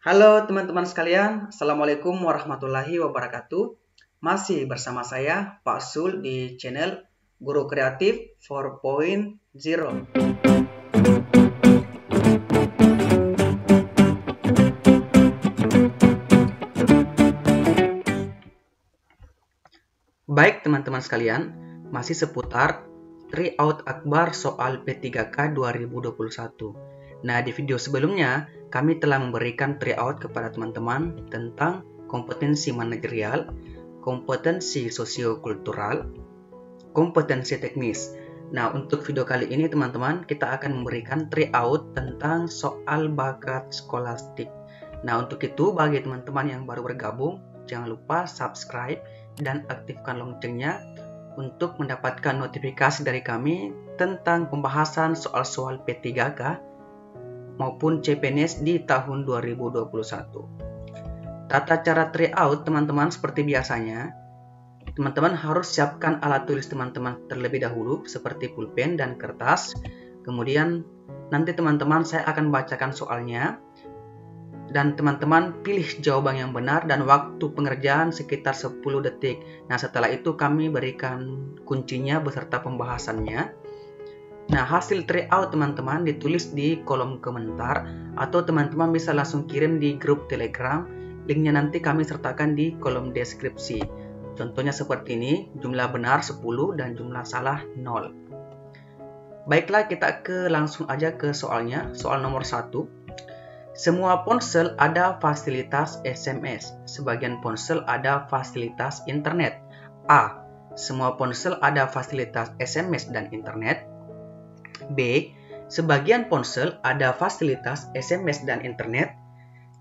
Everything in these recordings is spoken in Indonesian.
Halo teman-teman sekalian, Assalamualaikum warahmatullahi wabarakatuh. Masih bersama saya, Pak Sul, di channel Guru Kreatif 4.0. Baik teman-teman sekalian, masih seputar Tryout Akbar soal P3K 2021. Nah, di video sebelumnya, kami telah memberikan tryout kepada teman-teman tentang kompetensi manajerial, kompetensi sosiokultural, kompetensi teknis. Nah, untuk video kali ini teman-teman, kita akan memberikan tryout tentang soal bakat skolastik. Nah, untuk itu, bagi teman-teman yang baru bergabung, jangan lupa subscribe dan aktifkan loncengnya untuk mendapatkan notifikasi dari kami tentang pembahasan soal-soal P3K maupun CPNS di tahun 2021. Tata cara tryout teman-teman seperti biasanya, teman-teman harus siapkan alat tulis teman-teman terlebih dahulu seperti pulpen dan kertas. Kemudian nanti teman-teman saya akan bacakan soalnya dan teman-teman pilih jawaban yang benar dan waktu pengerjaan sekitar 10 detik. Nah, setelah itu kami berikan kuncinya beserta pembahasannya. Nah, hasil tryout teman-teman ditulis di kolom komentar atau teman-teman bisa langsung kirim di grup Telegram. Linknya nanti kami sertakan di kolom deskripsi. Contohnya seperti ini, jumlah benar 10 dan jumlah salah 0. Baiklah, kita langsung aja ke soalnya. Soal nomor 1. Semua ponsel ada fasilitas SMS. Sebagian ponsel ada fasilitas internet. A. Semua ponsel ada fasilitas SMS dan internet. B. Sebagian ponsel ada fasilitas SMS dan internet.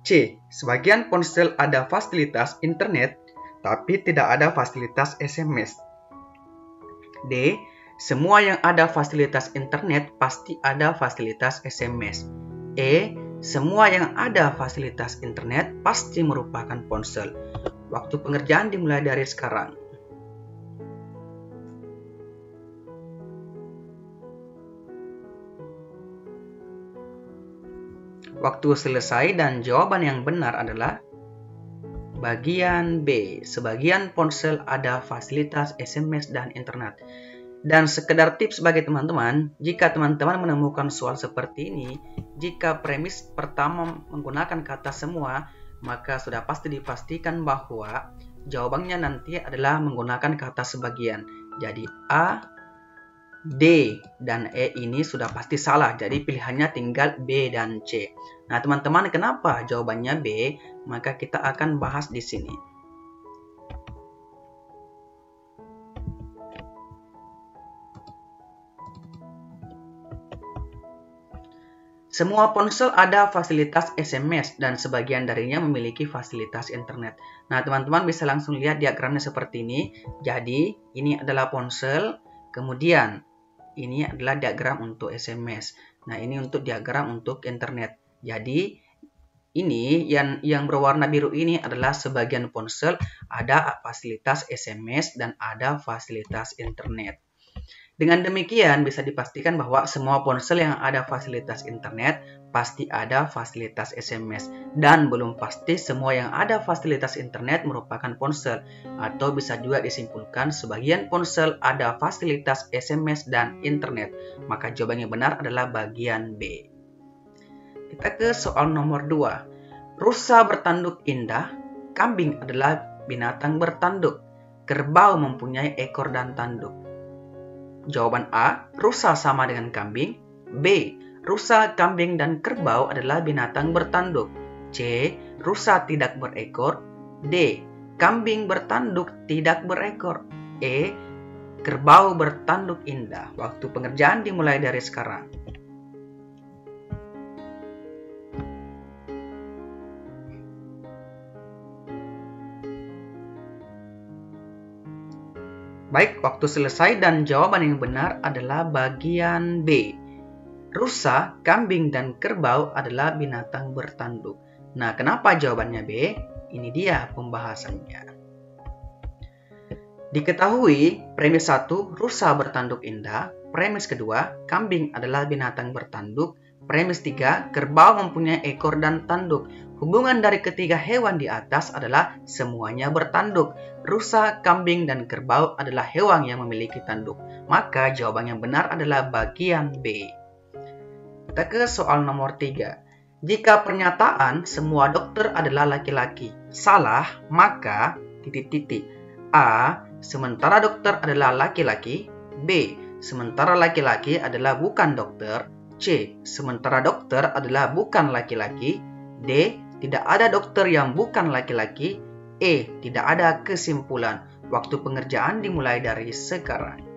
C. Sebagian ponsel ada fasilitas internet, tapi tidak ada fasilitas SMS. D. Semua yang ada fasilitas internet pasti ada fasilitas SMS. E. Semua yang ada fasilitas internet pasti merupakan ponsel. Waktu pengerjaan dimulai dari sekarang. Waktu selesai dan jawaban yang benar adalah bagian B. Sebagian ponsel ada fasilitas SMS dan internet. Dan sekedar tips bagi teman-teman, jika teman-teman menemukan soal seperti ini, jika premis pertama menggunakan kata semua, maka sudah pasti dipastikan bahwa jawabannya nanti adalah menggunakan kata sebagian. Jadi A, D, dan E ini sudah pasti salah, jadi pilihannya tinggal B dan C. Nah, teman-teman, kenapa jawabannya B? Maka kita akan bahas di sini. Semua ponsel ada fasilitas SMS dan sebagian darinya memiliki fasilitas internet. Nah, teman-teman bisa langsung lihat diagramnya seperti ini. Jadi, ini adalah ponsel, kemudian ini adalah diagram untuk SMS. Nah, ini untuk diagram untuk internet. Jadi, ini yang berwarna biru ini adalah sebagian ponsel ada fasilitas SMS dan ada fasilitas internet. Dengan demikian bisa dipastikan bahwa semua ponsel yang ada fasilitas internet pasti ada fasilitas SMS dan belum pasti semua yang ada fasilitas internet merupakan ponsel, atau bisa juga disimpulkan sebagian ponsel ada fasilitas SMS dan internet. Maka jawaban yang benar adalah bagian B. Kita ke soal nomor 2. Rusa bertanduk indah, kambing adalah binatang bertanduk, kerbau mempunyai ekor dan tanduk. Jawaban A, rusa sama dengan kambing. B, rusa, kambing, dan kerbau adalah binatang bertanduk. C, rusa tidak berekor. D, kambing bertanduk tidak berekor. E, kerbau bertanduk indah. Waktu pengerjaan dimulai dari sekarang. Baik, waktu selesai dan jawaban yang benar adalah bagian B. Rusa, kambing, dan kerbau adalah binatang bertanduk. Nah, kenapa jawabannya B? Ini dia pembahasannya. Diketahui, premis 1, rusa bertanduk indah. Premis kedua, kambing adalah binatang bertanduk. Premis 3, kerbau mempunyai ekor dan tanduk. Hubungan dari ketiga hewan di atas adalah semuanya bertanduk. Rusa, kambing, dan kerbau adalah hewan yang memiliki tanduk. Maka jawaban yang benar adalah bagian B. Kita ke soal nomor 3. Jika pernyataan semua dokter adalah laki-laki salah, maka titik-titik. A. Sementara dokter adalah laki-laki. B. Sementara laki-laki adalah bukan dokter. C. Sementara dokter adalah bukan laki-laki. D. Tidak ada dokter yang bukan laki-laki. E. Tidak ada kesimpulan. Waktu pengerjaan dimulai dari sekarang.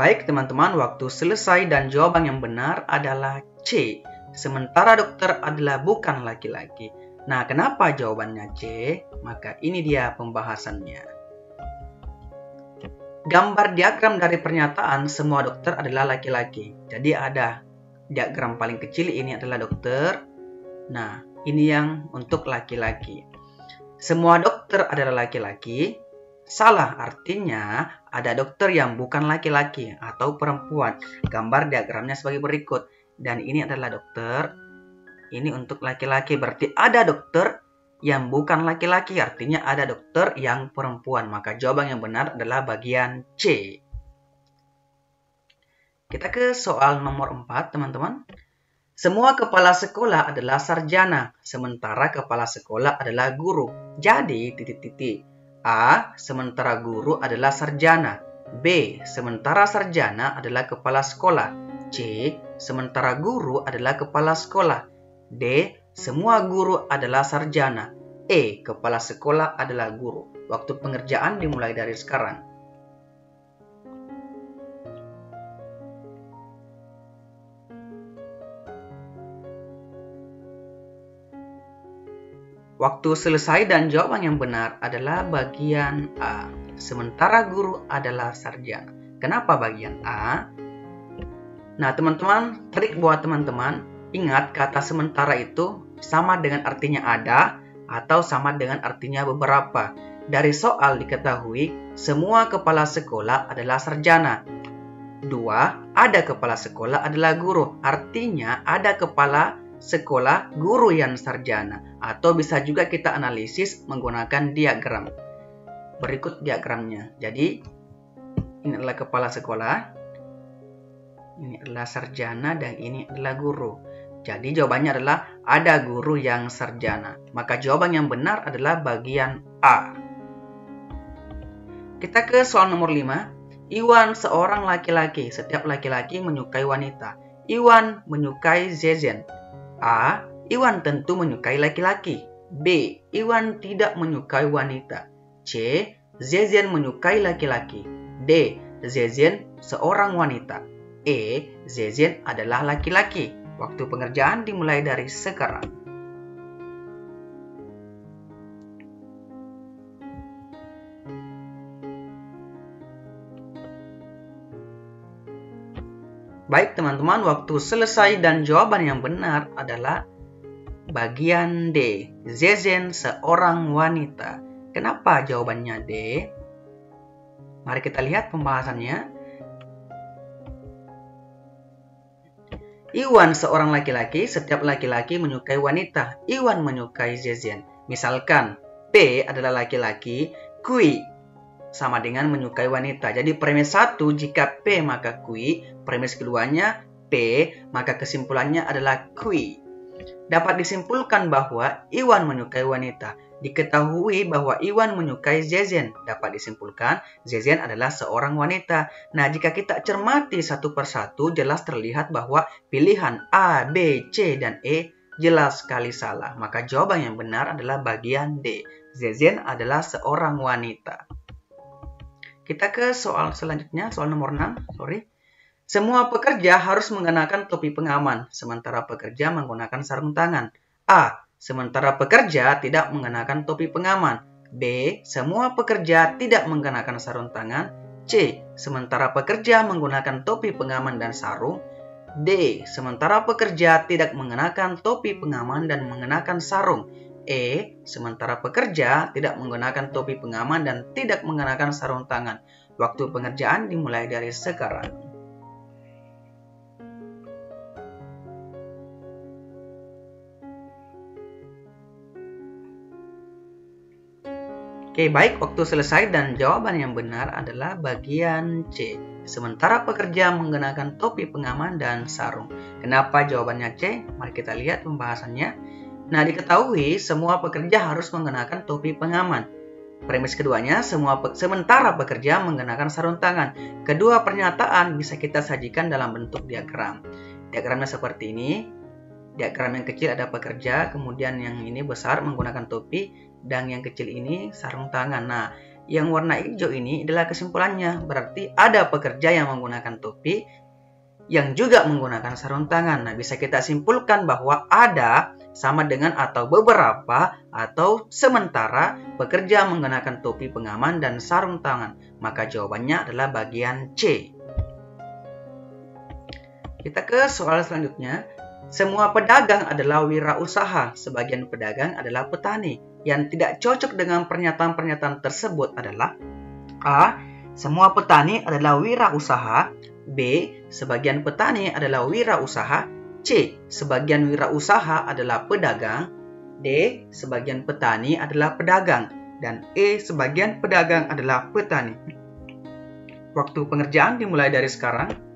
Baik teman-teman, waktu selesai dan jawaban yang benar adalah C. Sementara dokter adalah bukan laki-laki. Nah, kenapa jawabannya C? Maka ini dia pembahasannya. Gambar diagram dari pernyataan semua dokter adalah laki-laki. Jadi ada diagram paling kecil ini adalah dokter. Nah, ini yang untuk laki-laki. Semua dokter adalah laki-laki. Salah, artinya ada dokter yang bukan laki-laki atau perempuan. Gambar diagramnya sebagai berikut. Dan ini adalah dokter. Ini untuk laki-laki. Berarti ada dokter yang bukan laki-laki, artinya ada dokter yang perempuan. Maka jawaban yang benar adalah bagian C. Kita ke soal nomor 4, teman-teman. Semua kepala sekolah adalah sarjana, sementara kepala sekolah adalah guru. Jadi, titik-titik. A. Sementara guru adalah sarjana. B. Sementara sarjana adalah kepala sekolah. C. Sementara guru adalah kepala sekolah. D. Semua guru adalah sarjana. E. Kepala sekolah adalah guru. Waktu pengerjaan dimulai dari sekarang. Waktu selesai dan jawaban yang benar adalah bagian A. Sementara guru adalah sarjana. Kenapa bagian A? Nah, teman-teman, trik buat teman-teman, ingat kata sementara itu sama dengan artinya ada atau sama dengan artinya beberapa. Dari soal diketahui semua kepala sekolah adalah sarjana. 2. Ada kepala sekolah adalah guru. Artinya ada kepala sekolah guru yang sarjana. Atau bisa juga kita analisis menggunakan diagram. Berikut diagramnya. Jadi ini adalah kepala sekolah, ini adalah sarjana, dan ini adalah guru. Jadi jawabannya adalah ada guru yang sarjana. Maka jawaban yang benar adalah bagian A. Kita ke soal nomor 5. Iwan seorang laki-laki. Setiap laki-laki menyukai wanita. Iwan menyukai Zezen. A. Iwan tentu menyukai laki-laki. B. Iwan tidak menyukai wanita. C. Zezen menyukai laki-laki. D. Zezen seorang wanita. E. Zezen adalah laki-laki. Waktu pengerjaan dimulai dari sekarang. Baik teman-teman, waktu selesai dan jawaban yang benar adalah bagian D. Zezen seorang wanita. Kenapa jawabannya D? Mari kita lihat pembahasannya. Iwan seorang laki-laki, setiap laki-laki menyukai wanita. Iwan menyukai Zezen. Misalkan P adalah laki-laki, Kui sama dengan menyukai wanita. Jadi premis 1 jika P maka Kui, premis keduanya P, maka kesimpulannya adalah Kui. Dapat disimpulkan bahwa Iwan menyukai wanita. Diketahui bahwa Iwan menyukai Zezen. Dapat disimpulkan Zezen adalah seorang wanita. Nah, jika kita cermati satu persatu, jelas terlihat bahwa pilihan A, B, C, dan E jelas sekali salah. Maka jawaban yang benar adalah bagian D. Zezen adalah seorang wanita. Kita ke soal selanjutnya, soal nomor 6. Semua pekerja harus mengenakan topi pengaman, sementara pekerja menggunakan sarung tangan. A. Sementara pekerja tidak mengenakan topi pengaman. B. Semua pekerja tidak mengenakan sarung tangan. C. Sementara pekerja menggunakan topi pengaman dan sarung. D. Sementara pekerja tidak mengenakan topi pengaman dan mengenakan sarung. E. Sementara pekerja tidak menggunakan topi pengaman dan tidak mengenakan sarung tangan. Waktu pengerjaan dimulai dari sekarang. Oke, baik, waktu selesai dan jawaban yang benar adalah bagian C. Sementara pekerja menggunakan topi pengaman dan sarung. Kenapa jawabannya C? Mari kita lihat pembahasannya. Nah, diketahui semua pekerja harus menggunakan topi pengaman. Premis keduanya, sementara pekerja menggunakan sarung tangan. Kedua pernyataan bisa kita sajikan dalam bentuk diagram. Diagramnya seperti ini. Diagram yang kecil ada pekerja, kemudian yang ini besar menggunakan topi, dan yang kecil ini sarung tangan. Nah, yang warna hijau ini adalah kesimpulannya. Berarti ada pekerja yang menggunakan topi, yang juga menggunakan sarung tangan. Nah, bisa kita simpulkan bahwa ada sama dengan atau beberapa atau sementara pekerja menggunakan topi pengaman dan sarung tangan. Maka jawabannya adalah bagian C. Kita ke soal selanjutnya. Semua pedagang adalah wirausaha, sebagian pedagang adalah petani. Yang tidak cocok dengan pernyataan-pernyataan tersebut adalah A. Semua petani adalah wirausaha. B. Sebagian petani adalah wirausaha. C. Sebagian wirausaha adalah pedagang. D. Sebagian petani adalah pedagang. Dan E. Sebagian pedagang adalah petani. Waktu pengerjaan dimulai dari sekarang.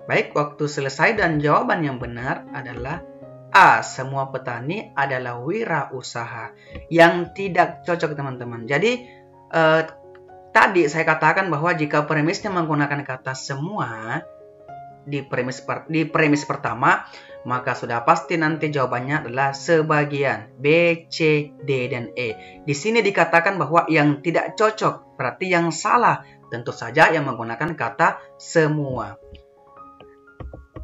Baik, waktu selesai dan jawaban yang benar adalah A. Semua petani adalah wirausaha. Yang tidak cocok, teman-teman. Jadi, tadi saya katakan bahwa jika premisnya menggunakan kata semua di premis pertama, maka sudah pasti nanti jawabannya adalah sebagian. B, C, D, dan E. Di sini dikatakan bahwa yang tidak cocok, berarti yang salah. Tentu saja yang menggunakan kata semua.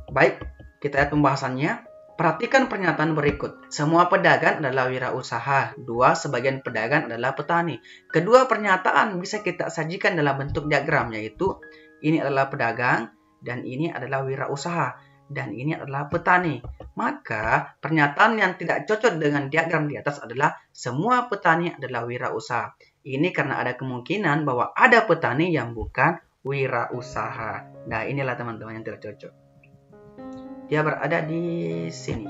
Baik, kita lihat pembahasannya. Perhatikan pernyataan berikut. Semua pedagang adalah wirausaha. 2. Sebagian pedagang adalah petani. Kedua pernyataan bisa kita sajikan dalam bentuk diagram, yaitu ini adalah pedagang dan ini adalah wirausaha dan ini adalah petani. Maka pernyataan yang tidak cocok dengan diagram di atas adalah semua petani adalah wirausaha. Ini karena ada kemungkinan bahwa ada petani yang bukan wirausaha. Nah, inilah teman-teman yang tidak cocok. Dia berada di sini.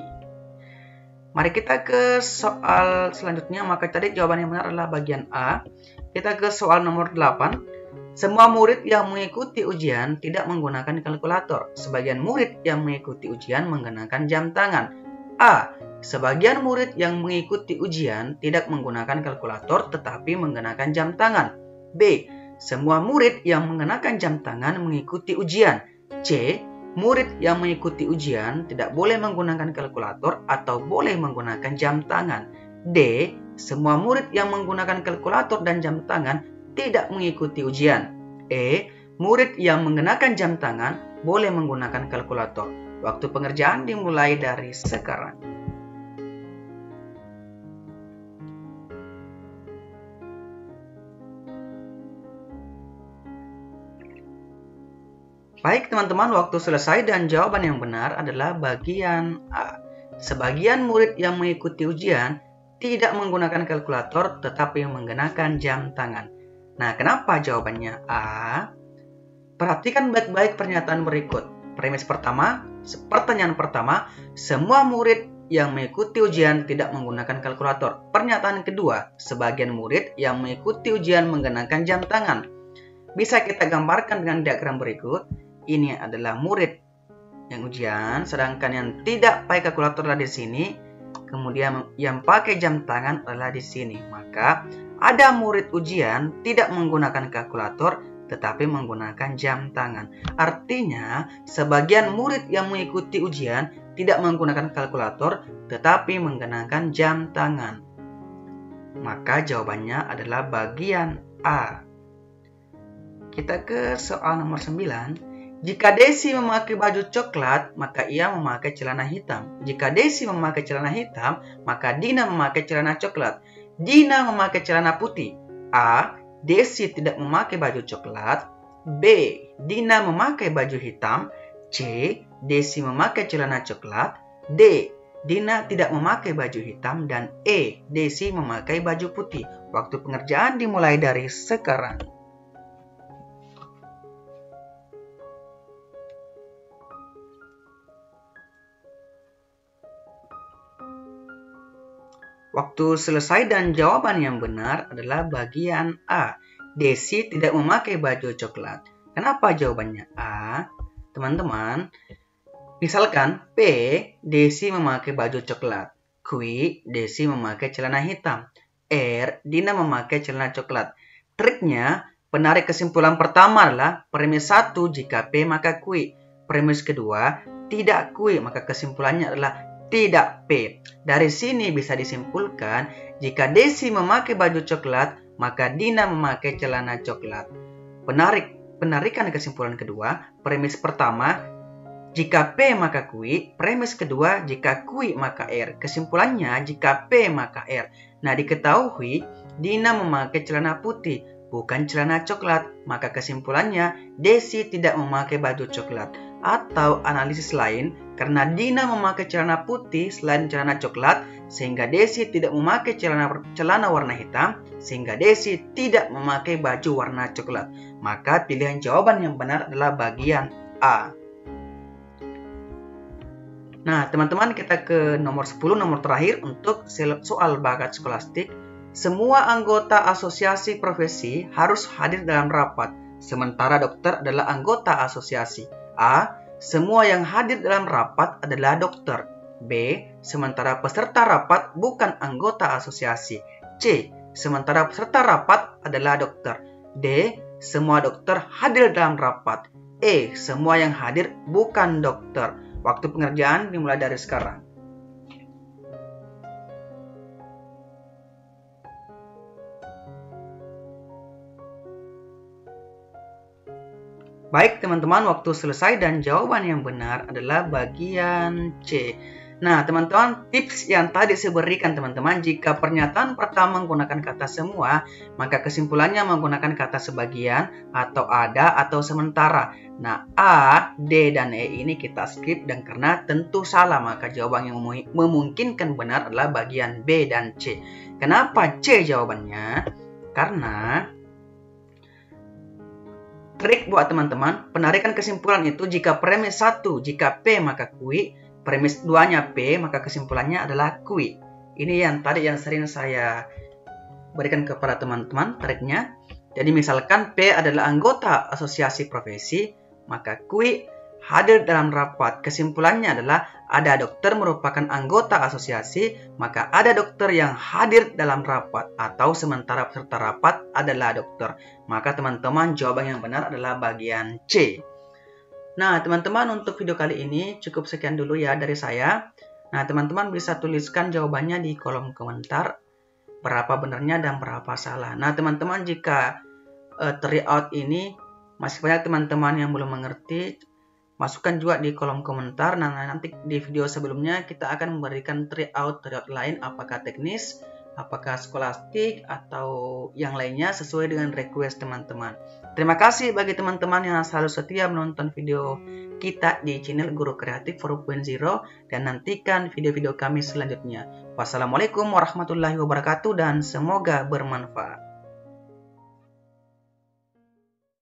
Mari kita ke soal selanjutnya. Maka tadi jawaban yang benar adalah bagian A. Kita ke soal nomor 8. Semua murid yang mengikuti ujian tidak menggunakan kalkulator. Sebagian murid yang mengikuti ujian menggunakan jam tangan. A. Sebagian murid yang mengikuti ujian tidak menggunakan kalkulator tetapi menggunakan jam tangan. B. Semua murid yang menggunakan jam tangan mengikuti ujian. C. Murid yang mengikuti ujian tidak boleh menggunakan kalkulator atau boleh menggunakan jam tangan. D. Semua murid yang menggunakan kalkulator dan jam tangan tidak mengikuti ujian. E. Murid yang menggunakan jam tangan boleh menggunakan kalkulator. Waktu pengerjaan dimulai dari sekarang. Baik, teman-teman, waktu selesai dan jawaban yang benar adalah bagian A. Sebagian murid yang mengikuti ujian tidak menggunakan kalkulator tetapi menggunakan jam tangan. Nah, kenapa jawabannya A? Perhatikan baik-baik pernyataan berikut. Pertanyaan pertama, semua murid yang mengikuti ujian tidak menggunakan kalkulator. Pernyataan kedua, sebagian murid yang mengikuti ujian menggunakan jam tangan. Bisa kita gambarkan dengan diagram berikut. Ini adalah murid yang ujian, sedangkan yang tidak pakai kalkulator adalah di sini. Kemudian yang pakai jam tangan adalah di sini. Maka ada murid ujian tidak menggunakan kalkulator tetapi menggunakan jam tangan. Artinya, sebagian murid yang mengikuti ujian tidak menggunakan kalkulator tetapi menggunakan jam tangan. Maka jawabannya adalah bagian A. Kita ke soal nomor 9. Jika Desi memakai baju coklat, maka ia memakai celana hitam. Jika Desi memakai celana hitam, maka Dina memakai celana coklat. Dina memakai celana putih. A. Desi tidak memakai baju coklat. B. Dina memakai baju hitam. C. Desi memakai celana coklat. D. Dina tidak memakai baju hitam. Dan E. Desi memakai baju putih. Waktu pengerjaan dimulai dari sekarang. Waktu selesai dan jawaban yang benar adalah bagian A. Desi tidak memakai baju coklat. Kenapa jawabannya A? Teman-teman, misalkan P. Desi memakai baju coklat. Q. Desi memakai celana hitam. R. Dina memakai celana coklat. Triknya, penarik kesimpulan pertama adalah premis 1 jika P maka Q. Premis kedua, tidak Q maka kesimpulannya adalah tidak P. Dari sini bisa disimpulkan, jika Desi memakai baju coklat, maka Dina memakai celana coklat. Penarikan kesimpulan kedua, premis pertama, jika P maka Q, premis kedua, jika Q maka R. Kesimpulannya, jika P maka R. Nah, diketahui, Dina memakai celana putih, bukan celana coklat. Maka kesimpulannya, Desi tidak memakai baju coklat. Atau analisis lain, karena Dina memakai celana putih selain celana coklat, sehingga Desi tidak memakai celana warna hitam, sehingga Desi tidak memakai baju warna coklat. Maka pilihan jawaban yang benar adalah bagian A. Nah, teman-teman, kita ke nomor 10, nomor terakhir untuk soal bakat skolastik. Semua anggota asosiasi profesi harus hadir dalam rapat, sementara dokter adalah anggota asosiasi. A. Semua yang hadir dalam rapat adalah dokter. B. Sementara peserta rapat bukan anggota asosiasi. C. Sementara peserta rapat adalah dokter. D. Semua dokter hadir dalam rapat. E. Semua yang hadir bukan dokter. Waktu pengerjaan dimulai dari sekarang. Baik teman-teman, waktu selesai dan jawaban yang benar adalah bagian C. Nah teman-teman, tips yang tadi saya berikan teman-teman, jika pernyataan pertama menggunakan kata semua, maka kesimpulannya menggunakan kata sebagian, atau ada, atau sementara. Nah A, D, dan E ini kita skip, dan karena tentu salah, maka jawaban yang memungkinkan benar adalah bagian B dan C. Kenapa C jawabannya? Karena trik buat teman-teman, penarikan kesimpulan itu jika premis 1, jika P maka Q, premis 2-nya P, maka kesimpulannya adalah Q. Ini yang tadi yang sering saya berikan kepada teman-teman triknya. Jadi misalkan P adalah anggota asosiasi profesi, maka Q hadir dalam rapat. Kesimpulannya adalah ada dokter merupakan anggota asosiasi, maka ada dokter yang hadir dalam rapat, atau sementara peserta rapat adalah dokter. Maka teman-teman, jawaban yang benar adalah bagian C. Nah teman-teman, untuk video kali ini cukup sekian dulu ya dari saya. Nah teman-teman bisa tuliskan jawabannya di kolom komentar, berapa benarnya dan berapa salah. Nah teman-teman, jika tryout ini masih banyak teman-teman yang belum mengerti, masukkan juga di kolom komentar. Nah, nanti di video sebelumnya kita akan memberikan tryout lain, apakah teknis, apakah skolastik, atau yang lainnya sesuai dengan request teman-teman. Terima kasih bagi teman-teman yang selalu setia menonton video kita di channel Guru Kreatif 4.0, dan nantikan video-video kami selanjutnya. Wassalamualaikum warahmatullahi wabarakatuh dan semoga bermanfaat.